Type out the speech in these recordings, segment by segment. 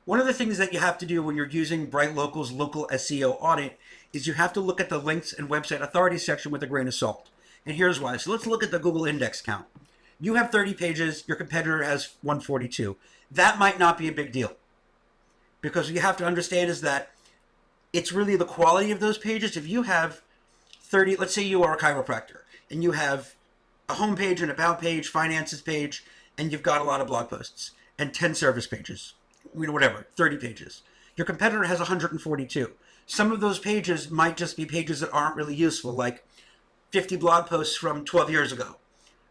One of the things that you have to do when you're using Bright Local's local SEO audit is you have to look at the links and website authority section with a grain of salt. And here's why. So let's look at the Google index count. You have 30 pages, your competitor has 142. That might not be a big deal. Because what you have to understand is that it's really the quality of those pages. If you have 30, let's say you are a chiropractor, and you have a home page, an about page, finances page, and you've got a lot of blog posts, and 10 service pages, whatever, 30 pages. Your competitor has 142. Some of those pages might just be pages that aren't really useful, like 50 blog posts from 12 years ago,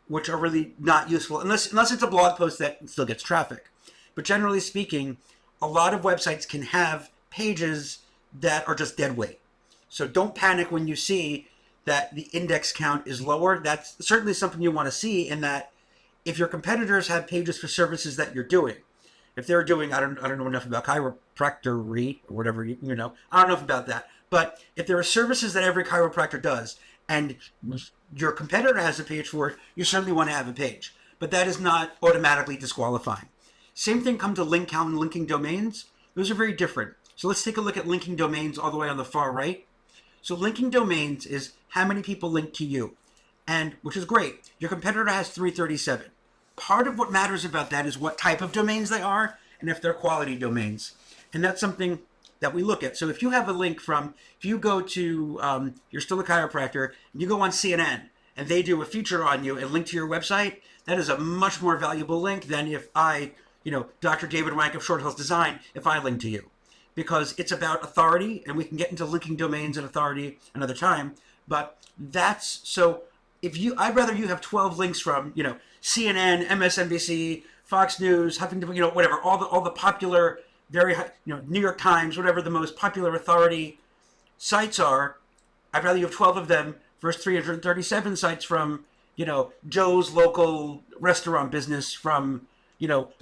which are really not useful, unless it's a blog post that still gets traffic. But generally speaking, a lot of websites can have pages that are just dead weight. So don't panic when you see that the index count is lower. That's certainly something you want to see, in that if your competitors have pages for services that you're doing, if they're doing, I don't know enough about chiropractory or whatever, I don't know enough about that. But if there are services that every chiropractor does, and your competitor has a page for it, you certainly want to have a page. But that is not automatically disqualifying. Same thing comes to link count and linking domains. Those are very different. So let's take a look at linking domains all the way on the far right. So linking domains is how many people link to you, and which is great. Your competitor has 337. Part of what matters about that is what type of domains they are and if they're quality domains. And that's something that we look at. So if you have a link from, if you go to, you're still a chiropractor, and you go on CNN and they do a feature on you and link to your website, that is a much more valuable link than if I, Dr. David Rank of Short Hills Design, if I link to you. Because it's about authority, and we can get into linking domains and authority another time. But that's, so I'd rather you have 12 links from, CNN, MSNBC, Fox News, Huffington, whatever, all the popular, very, New York Times, whatever the most popular authority sites are. I'd rather you have 12 of them versus 337 sites from, Joe's local restaurant business from,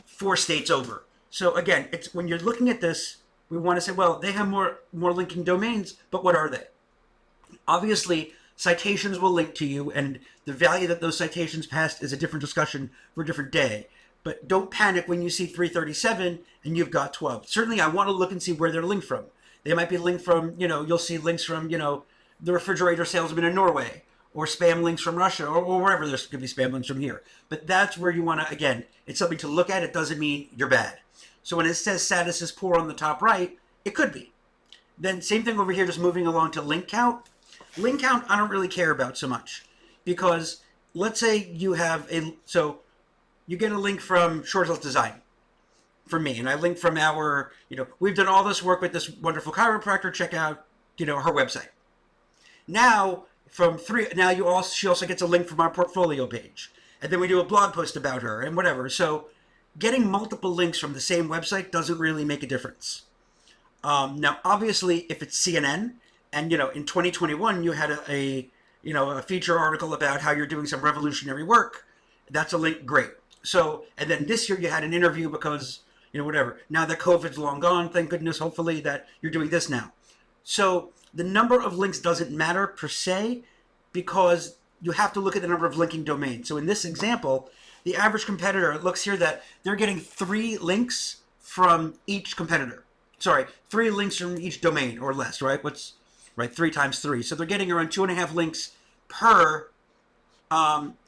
4 states over. So again, it's when you're looking at this, we want to say, well, they have more linking domains, but what are they? Obviously, citations will link to you, and the value that those citations passed is a different discussion for a different day. But don't panic when you see 337 and you've got 12. Certainly, I want to look and see where they're linked from. They might be linked from, you'll see links from, the refrigerator salesman in Norway, or spam links from Russia, or wherever there's going to be spam links from here. But that's where you want to, again, it's something to look at. It doesn't mean you're bad. So when it says status is poor on the top right, it could be. Then same thing over here, just moving along to link count. Link count, I don't really care about so much, because let's say you have so you get a link from Short Hills Design from me, and I link from our, we've done all this work with this wonderful chiropractor, check out, her website. Now, she also gets a link from our portfolio page, and then we do a blog post about her and whatever. So getting multiple links from the same website doesn't really make a difference. Now, obviously, if it's CNN, and, in 2021, you had a feature article about how you're doing some revolutionary work, that's a link, great. So, and then this year you had an interview because, whatever. Now that COVID's long gone, thank goodness, hopefully, that you're doing this now. So the number of links doesn't matter per se, because you have to look at the number of linking domains. So in this example, the average competitor, it looks here that they're getting 3 links from each competitor. Sorry, 3 links from each domain or less, right? 3 times 3. So they're getting around 2.5 links per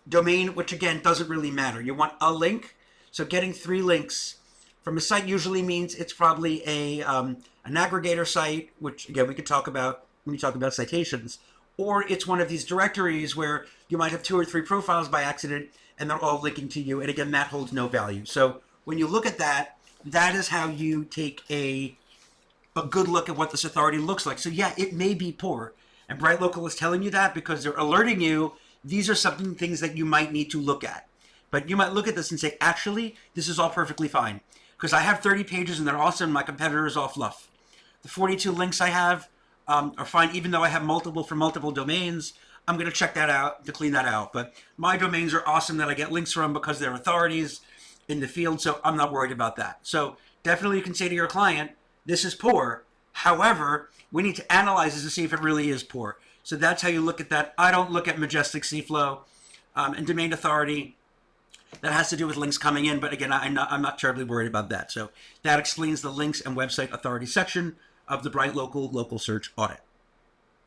domain, which again doesn't really matter. You want a link. So getting 3 links from a site usually means it's probably an aggregator site, which again we could talk about when we talk about citations. Or it's one of these directories where you might have 2 or 3 profiles by accident, and they're all linking to you. And again, that holds no value. So when you look at that, that is how you take a good look at what this authority looks like. So yeah, it may be poor. And Bright Local is telling you that because they're alerting you. These are things that you might need to look at. But you might look at this and say, actually, this is all perfectly fine. Because I have 30 pages and they're awesome. My competitor is all fluff. The 42 links I have are fine, even though I have multiple for multiple domains. I'm going to check that out to clean that out. But my domains are awesome that I get links from because they're authorities in the field, so I'm not worried about that. So definitely you can say to your client, this is poor. However, we need to analyze this to see if it really is poor. So that's how you look at that. I don't look at Majestic Seaflow and domain authority. That has to do with links coming in, but again, I'm not terribly worried about that. So that explains the links and website authority section of the Bright Local search audit.